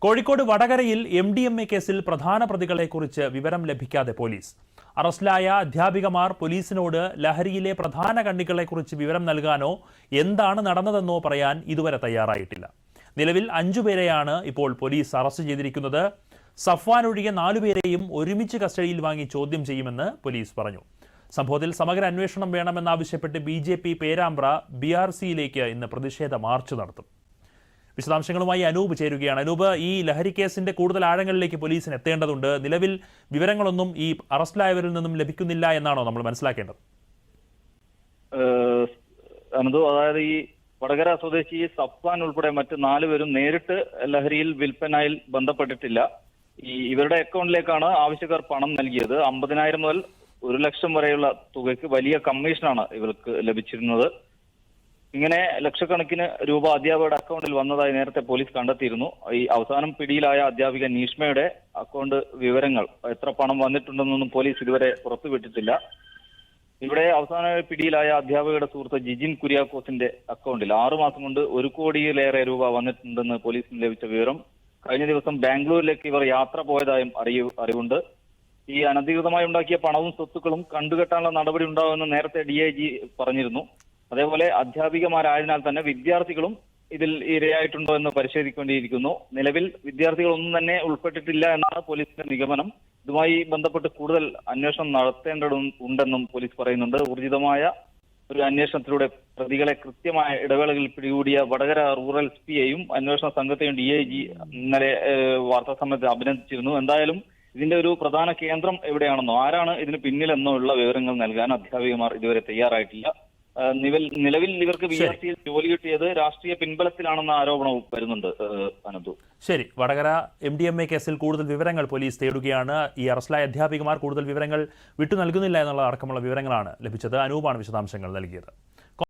കോഴിക്കോട് വടകരയിൽ MDMA കേസിൽ പ്രധാന പ്രതികളെക്കുറിച്ച് വിവരം ലഭിക്കാതെ പോലീസ്. അറസ്റ്റിലായ അധ്യാപികമാർ പോലീസിനോട് ലഹരിയിലെ പ്രധാന കണ്ണികളെക്കുറിച്ച് വിവരം നൽകാനോ എന്താണ് നടന്നതെന്നോ പറയാൻ ഇതുവരെ തയ്യാറായിട്ടില്ല. നിലവിൽ 5 പേരെയാണ് ഇപ്പോൾ പോലീസ് അറസ്റ്റ് ചെയ്തിരിക്കുന്നത്. സഫ്വാൻ ഒഴികെ 4 പേരെയും ഒരുമിച്ച് കസ്റ്റഡിയിൽ വാങ്ങി ചോദ്യം ചെയ്യുമെന്ന് പോലീസ് പറഞ്ഞു. സംഭവത്തിൽ സമഗ്ര അന്വേഷണം വേണമെന്നാവശ്യപ്പെട്ട് BJP പേരാമ്പ്ര BRCയിലേക്ക് ഇന്ന് പ്രതിഷേധ മാർച്ച് നടത്തും. വിശദാംശങ്ങളുമായി അനൂപ് ചേരുകയാണ്. അനൂപ്, ഈ ലഹരി കേസിന്റെ കൂടുതൽ ആഴങ്ങളിലേക്ക് പോലീസിന് എത്തേണ്ടതുണ്ട്. നിലവിൽ വിവരങ്ങളൊന്നും ഈ അറസ്റ്റിലായവരിൽ നിന്നും ലഭിക്കുന്നില്ല എന്നാണോ നമ്മൾ മനസ്സിലാക്കേണ്ടത്? അതായത് ഈ വടകര സ്വദേശി സഫ്വാൻ ഉൾപ്പെടെ മറ്റ് 4 പേരും നേരിട്ട് ലഹരിയിൽ വിൽപ്പനയിൽ ബന്ധപ്പെട്ടിട്ടില്ല. ഇവരുടെ അക്കൗണ്ടിലേക്കാണ് ആവശ്യക്കാർ പണം നൽകിയത്. 50,000 മുതൽ 1 ലക്ഷം വരെയുള്ള തുകയ്ക്ക് വലിയ കമ്മീഷനാണ് ഇവർക്ക് ലഭിച്ചിരുന്നത്. ഇങ്ങനെ ലക്ഷക്കണക്കിന് രൂപ അധ്യാപകരുടെ അക്കൗണ്ടിൽ വന്നതായി നേരത്തെ പോലീസ് കണ്ടെത്തിയിരുന്നു. ഈ അവസാനം പിടിയിലായ അധ്യാപിക നീഷ്മയുടെ അക്കൗണ്ട് വിവരങ്ങൾ, എത്ര പണം വന്നിട്ടുണ്ടെന്നൊന്നും പോലീസ് ഇതുവരെ പുറത്തുവിട്ടിട്ടില്ല. ഇവിടെ അവസാന പിടിയിലായ അധ്യാപകയുടെ സുഹൃത്ത് ജിജിൻ കുര്യാക്കോസിന്റെ അക്കൗണ്ടിൽ 6 മാസം കൊണ്ട് 1 കോടിയിലേറെ രൂപ വന്നിട്ടുണ്ടെന്ന് പോലീസിന് ലഭിച്ച വിവരം. കഴിഞ്ഞ ദിവസം ബാംഗ്ലൂരിലേക്ക് ഇവർ യാത്ര പോയതായും അറിവുണ്ട്. ഈ അനധികൃതമായി ഉണ്ടാക്കിയ പണവും സ്വത്തുക്കളും കണ്ടുകെട്ടാനുള്ള നടപടി ഉണ്ടാവുമെന്ന് നേരത്തെ DIG പറഞ്ഞിരുന്നു. അതേപോലെ അധ്യാപികമാരായതിനാൽ തന്നെ വിദ്യാർത്ഥികളും ഇതിൽ ഇരയായിട്ടുണ്ടോ എന്ന് പരിശോധിക്കേണ്ടിയിരിക്കുന്നു. നിലവിൽ വിദ്യാർത്ഥികളൊന്നും തന്നെ ഉൾപ്പെട്ടിട്ടില്ല എന്നാണ് പോലീസിന്റെ നിഗമനം. ഇതുമായി ബന്ധപ്പെട്ട് കൂടുതൽ അന്വേഷണം നടത്തേണ്ടതുണ്ടെന്നും പോലീസ് പറയുന്നുണ്ട്. ഊർജിതമായ ഒരു അന്വേഷണത്തിലൂടെ പ്രതികളെ കൃത്യമായ ഇടവേളകളിൽ പിടികൂടിയ വടകര റൂറൽ SPയെയും അന്വേഷണ സംഘത്തെയും DIG ഇന്നലെ വാർത്താ സമ്മേളനത്തിൽ അഭിനന്ദിച്ചിരുന്നു. എന്തായാലും ഇതിന്റെ ഒരു പ്രധാന കേന്ദ്രം എവിടെയാണെന്നോ ആരാണ് ഇതിന് പിന്നിലെന്നോ ഉള്ള വിവരങ്ങൾ നൽകാൻ അധ്യാപികമാർ ഇതുവരെ തയ്യാറായിട്ടില്ല. നിലവിൽ ഇവർക്ക് BRCയിൽ ജോലി കിട്ടിയത് രാഷ്ട്രീയ പിൻബലത്തിലാണെന്ന ആരോപണവും വരുന്നുണ്ട്. അനന്തു, ശരി. വടകര MDMA കേസിൽ കൂടുതൽ വിവരങ്ങൾ പോലീസ് തേടുകയാണ്. ഈ അറസ്റ്റിലായ അധ്യാപികമാർ കൂടുതൽ വിവരങ്ങൾ വിട്ടു നൽകുന്നില്ല എന്നുള്ള അടക്കമുള്ള വിവരങ്ങളാണ് ലഭിച്ചത്. അനൂപാണ് വിശദാംശങ്ങൾ നൽകിയത്.